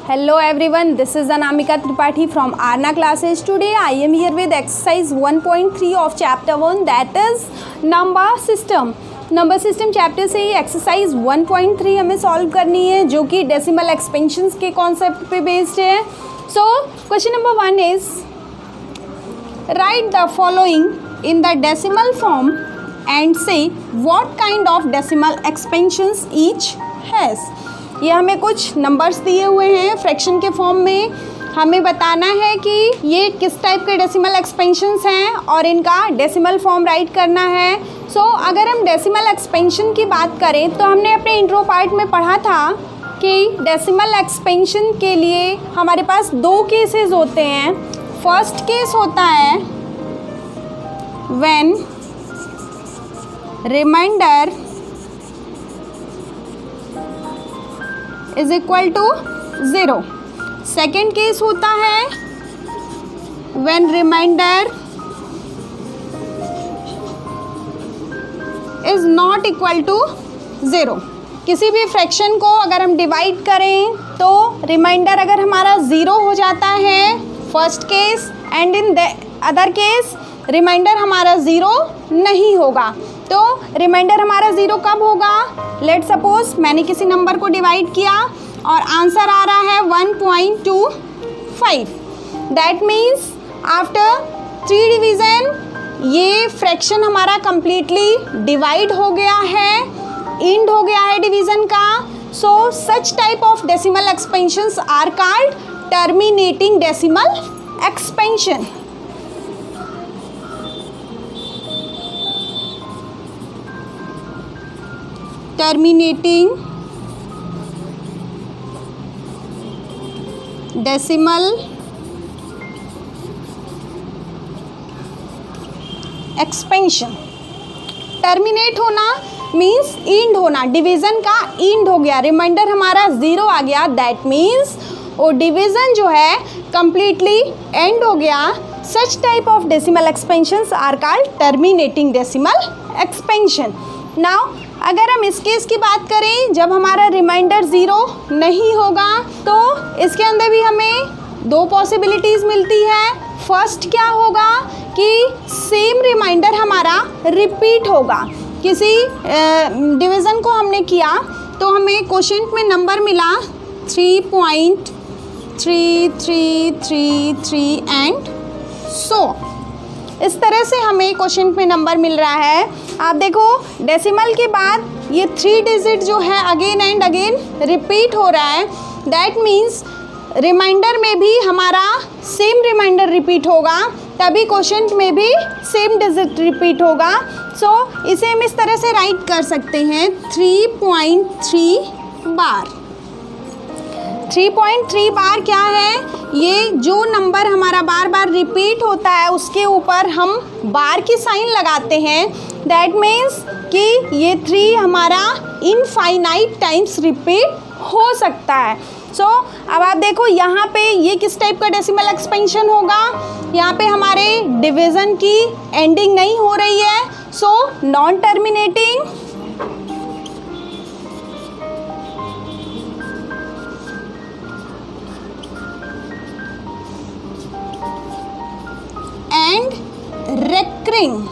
Hello everyone, this is Anamika Tripathi from Arna classes. Today I am here with exercise 1.3 of chapter 1, that is number system. Number system chapter से ही exercise 1.3 हमें solve करनी है जो कि decimal expansions के concept पे based है. So question number 1 is write the following in the decimal form and say what kind of decimal expansions each has. ये हमें कुछ नंबर्स दिए हुए हैं फ्रैक्शन के फॉर्म में. हमें बताना है कि ये किस टाइप के डेसिमल एक्सपेंशंस हैं और इनका डेसिमल फॉर्म राइट करना है. सो अगर हम डेसिमल एक्सपेंशन की बात करें तो हमने अपने इंट्रो पार्ट में पढ़ा था कि डेसिमल एक्सपेंशन के लिए हमारे पास दो केसेस होते हैं. फर्स्ट केस होता है when reminder is equal to 0. Second case होता है when reminder is not equal to 0. किसी भी फ्रैक्शन को अगर हम डिवाइड करें तो रिमाइंडर अगर हमारा 0 हो जाता है first case, and in the other case reminder हमारा 0 नहीं होगा. तो रिमाइंडर हमारा 0 कब होगा? लेट सपोज मैंने किसी नंबर को डिवाइड किया और आंसर आ रहा है 1.25. दैट मीन्स आफ्टर 3 डिवीज़न ये फ्रैक्शन हमारा कंप्लीटली डिवाइड हो गया है, एंड हो गया है डिवीज़न का. So such type of decimal expansions are called terminating decimal expansion. Terminating decimal expansion. Terminate होना मीन्स एंड होना, डिवीज़न का एंड हो गया, रिमाइंडर हमारा 0 आ गया. दैट मीन्स वो डिवीज़न जो है कंप्लीटली एंड हो गया. Such type of decimal expansions are called terminating decimal expansion. Now अगर हम इस केस की बात करें जब हमारा रिमाइंडर 0 नहीं होगा तो इसके अंदर भी हमें दो पॉसिबिलिटीज़ मिलती है. फर्स्ट क्या होगा कि सेम रिमाइंडर हमारा रिपीट होगा. किसी डिवीज़न को हमने किया तो हमें क्वोशिएंट में नंबर मिला 3.3333 एंड सो इस तरह से हमें क्वोशिएंट में नंबर मिल रहा है. आप देखो डेसिमल के बाद ये 3 डिजिट जो है अगेन एंड अगेन रिपीट हो रहा है. दैट मीन्स रिमाइंडर में भी हमारा सेम रिमाइंडर रिपीट होगा, तभी क्वोशिएंट में भी सेम डिजिट रिपीट होगा. सो इसे हम इस तरह से राइट कर सकते हैं 3.3 बार. 3.3 बार क्या है? ये जो नंबर हमारा बार बार रिपीट होता है उसके ऊपर हम बार की साइन लगाते हैं. दैट मीन्स कि ये 3 हमारा इनफाइनाइट टाइम्स रिपीट हो सकता है. सो अब आप देखो यहाँ पे ये किस टाइप का डेसिमल एक्सपेंशन होगा. यहाँ पे हमारे डिवीज़न की एंडिंग नहीं हो रही है, so non terminating and recurring.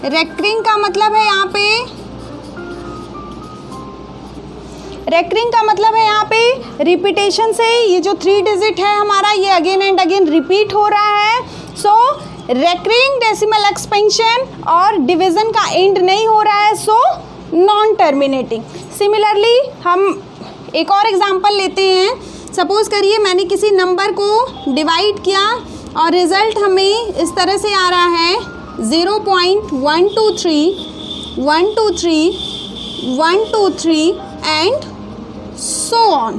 Recurring का मतलब है यहाँ पे यहाँ पे रिपीटेशन से ये जो 3 डिजिट है हमारा ये अगेन एंड अगेन रिपीट हो रहा है. सो रेकरिंग डेसिमल एक्सपेंशन और डिवीज़न का एंड नहीं हो रहा है, सो नॉन टर्मिनेटिंग. सिमिलरली हम एक और एग्जांपल लेते हैं. सपोज करिए मैंने किसी नंबर को डिवाइड किया और रिज़ल्ट हमें इस तरह से आ रहा है 0.123 123 123 एंड सो ऑन.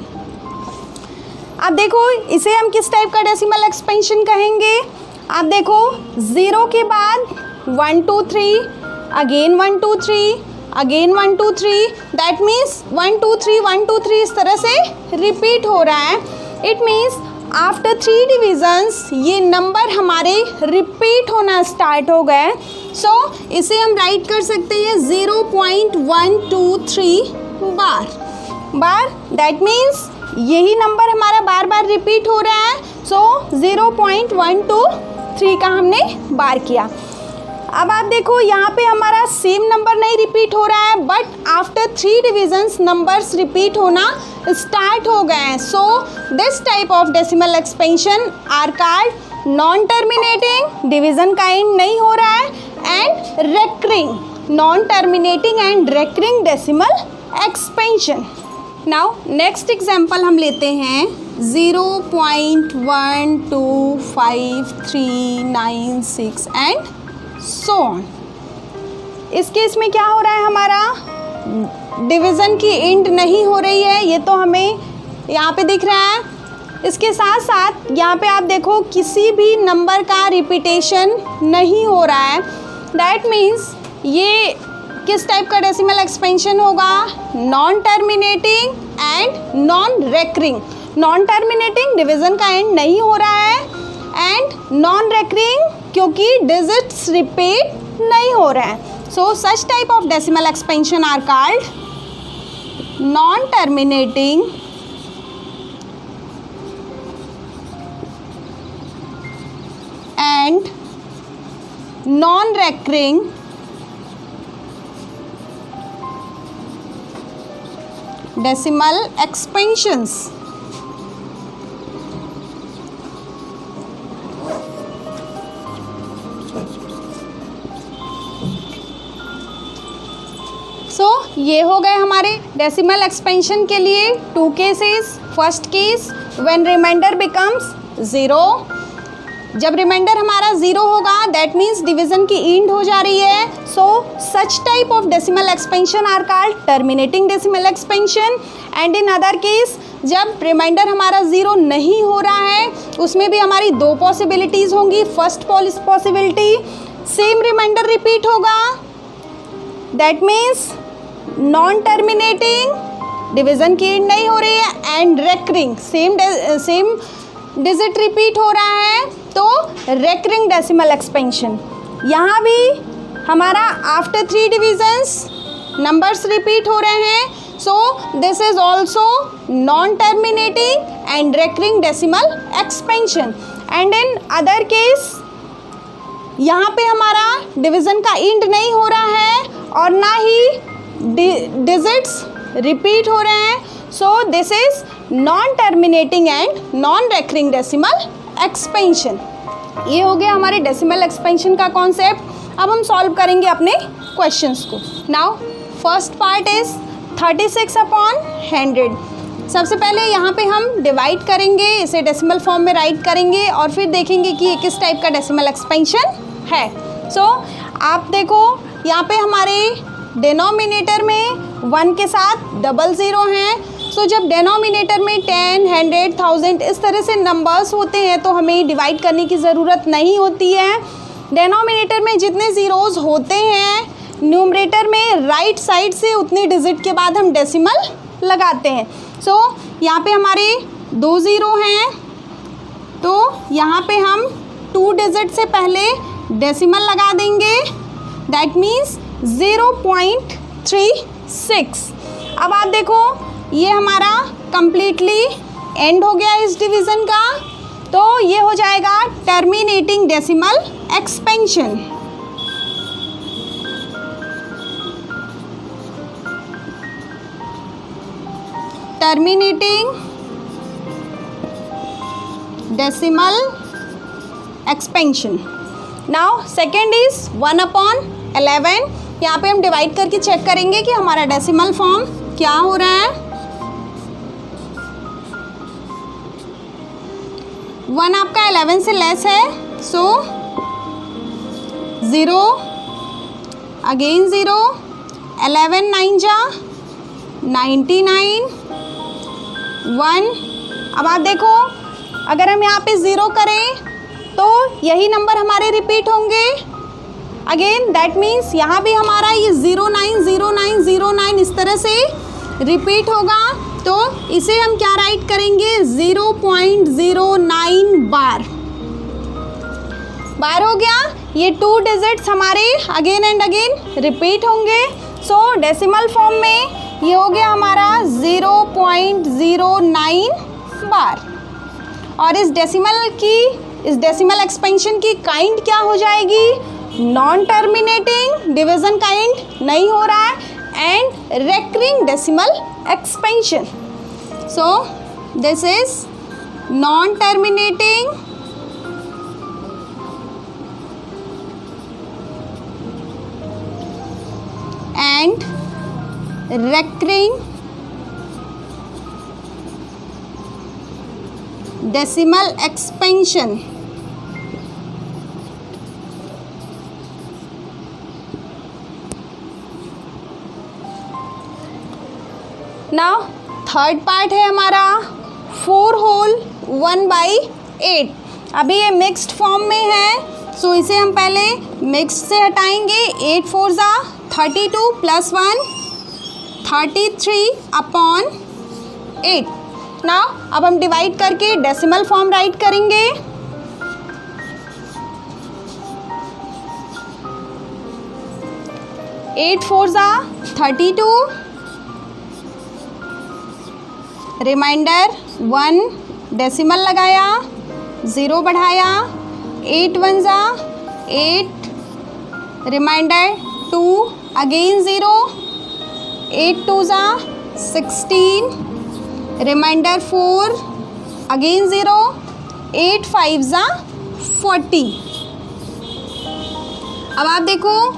अब देखो इसे हम किस टाइप का डेसिमल एक्सपेंशन कहेंगे. आप देखो 0 के बाद 123 अगेन 123 अगेन 123. दैट मीन्स 123 123 इस तरह से रिपीट हो रहा है. इट मीन्स आफ्टर 3 डिवीज़न्स ये नंबर हमारे रिपीट होना स्टार्ट हो गए. सो इसे हम राइट कर सकते हैं 0.123 बार. दैट मीन्स यही नंबर हमारा बार बार रिपीट हो रहा है, सो 0.123 का हमने बार किया। अब आप देखो यहाँ पे हमारा सेम नंबर नहीं रिपीट हो रहा है, but after 3 divisions numbers repeat होना स्टार्ट हो गए हैं। So this type of decimal expansion are called non terminating, division का एंड नहीं हो रहा है, and recurring, non terminating and recurring decimal expansion. Now next example हम लेते हैं 0.125396 एंड सो ऑन। इस केस में क्या हो रहा है, हमारा डिवीज़न की एंड नहीं हो रही है, ये तो हमें यहाँ पे दिख रहा है। इसके साथ साथ यहाँ पे आप देखो किसी भी नंबर का रिपीटेशन नहीं हो रहा है। दैट मीन्स ये किस टाइप का डेसिमल एक्सपेंशन होगा, non terminating and non recurring. Non terminating, division का एंड नहीं हो रहा है, एंड नॉन रेकरिंग क्योंकि डिजिट्स रिपीट नहीं हो रहे हैं। So such type of decimal expansion are called non terminating and non recurring decimal expansions. ये हो गए हमारे डेसिमल एक्सपेंशन के लिए 2 cases. First case when remainder becomes 0, जब रिमाइंडर हमारा 0 होगा दैट मीन्स डिवीजन की एंड हो जा रही है। So such type of decimal expansion are called terminating decimal expansion. And in other case जब रिमाइंडर हमारा 0 नहीं हो रहा है, उसमें भी हमारी 2 पॉसिबिलिटीज़ होंगी। First possibility, same remainder repeat होगा, that means non terminating, division की एंड नहीं हो रही है, and recurring, same digit repeat हो रहा है, तो रेकरिंग डेसिमल एक्सपेंशन। यहाँ भी हमारा आफ्टर 3 डिविजन्स नंबर्स रिपीट हो रहे हैं, so this is also non terminating and recurring decimal expansion. And in other case यहाँ पे हमारा डिवीज़न का एंड नहीं हो रहा है और ना ही डिजिट्स रिपीट हो रहे हैं, so this is non terminating and non recurring decimal expansion. ये हो गया हमारे डेसिमल एक्सपेंशन का कॉन्सेप्ट। अब हम सॉल्व करेंगे अपने क्वेश्चंस को। Now first part is 36/100। सबसे पहले यहाँ पे हम डिवाइड करेंगे, इसे डेसिमल फॉर्म में राइट करेंगे और फिर देखेंगे कि ये किस टाइप का डेसिमल एक्सपेंशन है। सो आप देखो यहाँ पे हमारे डिनोमिनेटर में 1 के साथ 00 हैं। सो जब डिनोमिनेटर में 10, 100, 1000 इस तरह से नंबर्स होते हैं तो हमें डिवाइड करने की ज़रूरत नहीं होती है। डिनोमिनेटर में जितने ज़ीरोज़ होते हैं, न्यूमरेटर में राइट साइड से उतनी डिजिट के बाद हम डेसिमल लगाते हैं। सो यहाँ पे हमारे 2 0 हैं, तो यहाँ पे हम 2 डिजिट से पहले डेसिमल लगा देंगे, दैट मीन्स 0.36। अब आप देखो ये हमारा कंप्लीटली एंड हो गया इस डिवीज़न का, तो ये हो जाएगा terminating decimal expansion. Terminating decimal expansion. Now second is 1/11। यहाँ पे हम डिवाइड करके चेक करेंगे कि हमारा डेसिमल फॉर्म क्या हो रहा है। 1 आपका 11 से लेस है, सो 0 अगेन 0, 11 9 जा 99, 1। अब आप देखो अगर हम यहाँ पे 0 करें तो यही नंबर हमारे रिपीट होंगे अगेन, दैट मीन्स यहाँ भी हमारा ये 090909 इस तरह से रिपीट होगा, तो इसे हम क्या राइट करेंगे 0.09 बार हो गया। ये 2 डिजिट्स हमारे अगेन एंड अगेन रिपीट होंगे। सो डेसिमल फॉर्म में ये हो गया हमारा 0.09 4.09 बार। और इस डेसिमल एक्सपेंशन की काइंड क्या हो जाएगी? नॉन टर्मिनेटिंग डिवीजन काइंड नहीं हो रहा है, and recurring decimal expansion. So this is non terminating and recurring decimal expansion. Now third part है हमारा 4 होल 1/8। अभी ये मिक्स्ड फॉर्म में है, सो इसे हम पहले मिक्स्ड से हटाएंगे। 8 4 ज़ा 32 + 1 33/8। नाउ अब हम डिवाइड करके डेसिमल फॉर्म राइट करेंगे। एट 4 ज़ा 32, रिमाइंडर 1 डेसिमल लगाया, 0 बढ़ाया, 8 1 ज़ा 8, रिमाइंडर 2 अगेन 0, 8 2 ज़ा 16, रिमाइंडर 4 अगेन 0, 8 5 ज़ा 40। अब आप देखो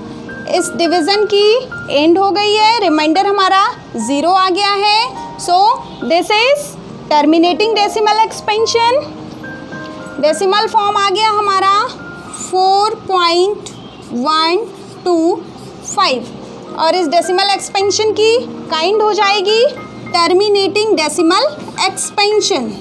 इस डिवीज़न की एंड हो गई है, रिमाइंडर हमारा 0 आ गया है। So this is terminating decimal expansion. Decimal form आ गया हमारा 4.125 और इस डेसिमल एक्सपेंशन की काइंड हो जाएगी terminating decimal expansion.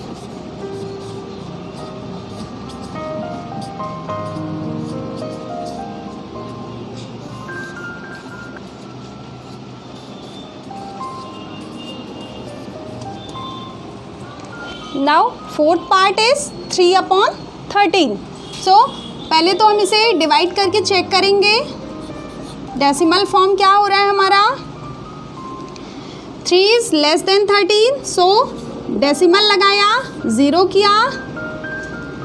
Now fourth part is 3/13। सो पहले तो हम इसे डिवाइड करके चेक करेंगे डेसिमल फॉर्म क्या हो रहा है हमारा। 3 is less than 13, so decimal लगाया, 0 किया,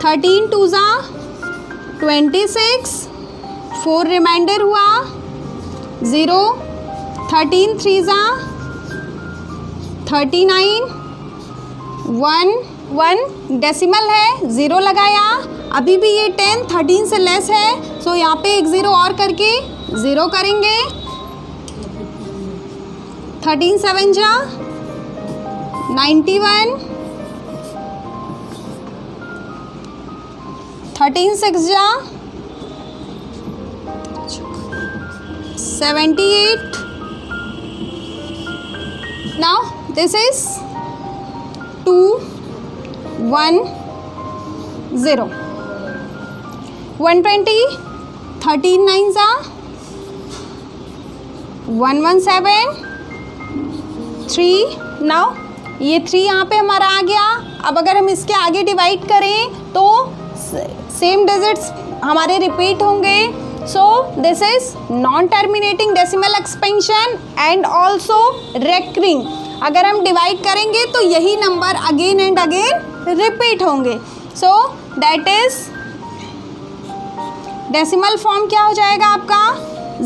13 2 ज़ा 26, 4 रिमाइंडर हुआ, 0, 13 3 ज़ा 39, 1 डेसिमल है, 0 लगाया, अभी भी ये 10 13 से लेस है, सो यहाँ पे एक 0 और करके 0 करेंगे। 13 7 जा 91, 13 6 जा 78। नाउ दिस इज 2 1 0, 120, 13 9 ज़ा 117, 3। नाउ ये 3 यहाँ पे हमारा आ गया। अब अगर हम इसके आगे डिवाइड करें तो सेम डिजिट्स हमारे रिपीट होंगे। So this is non terminating decimal expansion and also recurring. अगर हम डिवाइड करेंगे तो यही number again and again repeat होंगे। So that is decimal form क्या हो जाएगा आपका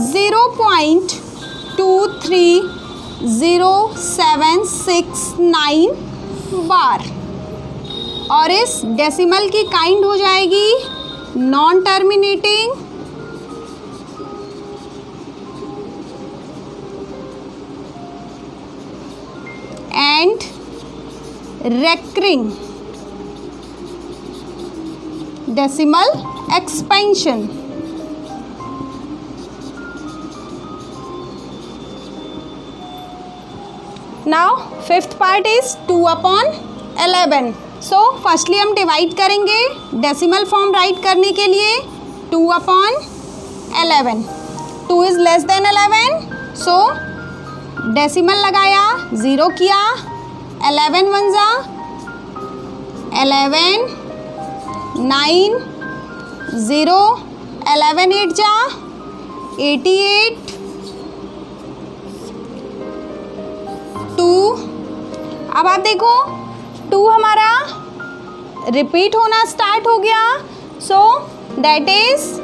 0.230769 बार। और इस डेसिमल की काइंड हो जाएगी non terminating and recurring decimal expansion. Now fifth part is 2/11। So firstly हम डिवाइड करेंगे डेसिमल फॉर्म राइट करने के लिए 2/11। 2 is less than 11, so decimal लगाया, 0 किया, 11 1 ज़ा 11, 9 0, 11 8 जा 88, 2 अब आप देखो 2 हमारा रिपीट होना स्टार्ट हो गया, सो that is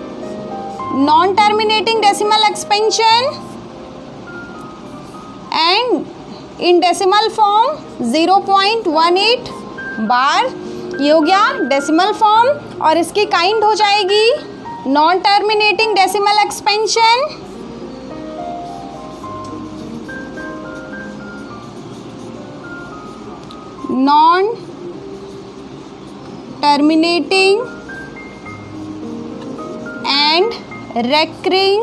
non terminating decimal expansion and in decimal form 0.18 बार, ये हो गया डेसिमल फॉर्म, और इसकी काइंड हो जाएगी non terminating decimal expansion, non terminating and recurring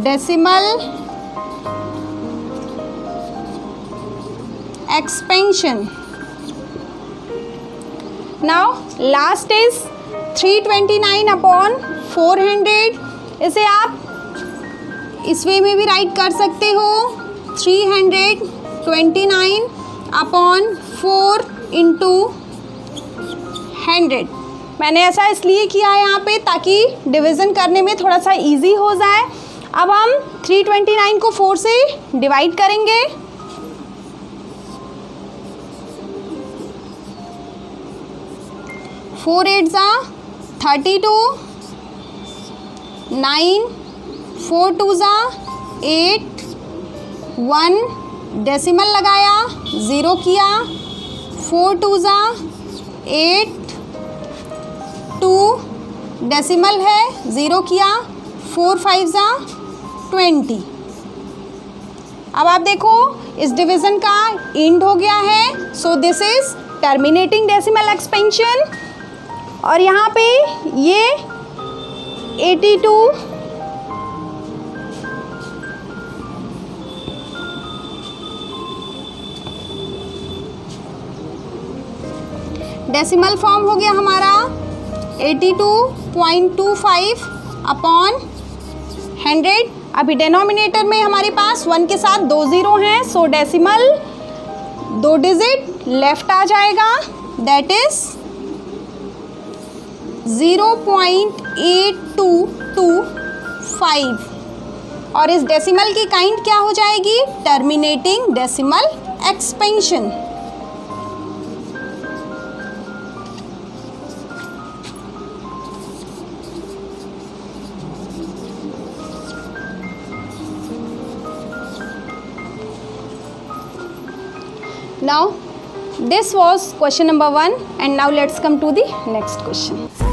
decimal expansion. Now last is 329 upon 400. इसे आप इस वे में भी राइट कर सकते हो, 329 अपॉन 4 इंटू 100. मैंने ऐसा इसलिए किया है यहाँ पे ताकि डिवीज़न करने में थोड़ा सा इजी हो जाए. अब हम 329 को 4 से डिवाइड करेंगे. 4 8 जा 32, 9 4 2 जा 8, 1 डेसिमल लगाया 0 किया, 4 2 जा 8, 2 डेसिमल है 0 किया, 4 5 जा 20. अब आप देखो इस डिवीज़न का एंड हो गया है, so this is terminating decimal expansion. और यहाँ पे ये 82 डेसिमल फॉर्म हो गया हमारा 82.25 अपॉन 100. अभी डिनोमिनेटर में हमारे पास 1 के साथ 2 0 हैं, सो डेसिमल 2 डिजिट लेफ्ट आ जाएगा, दैट इज 0.8225. और इस डेसिमल की काइंड क्या हो जाएगी, terminating decimal expansion. Now this was question number 1 and now let's come to the next question.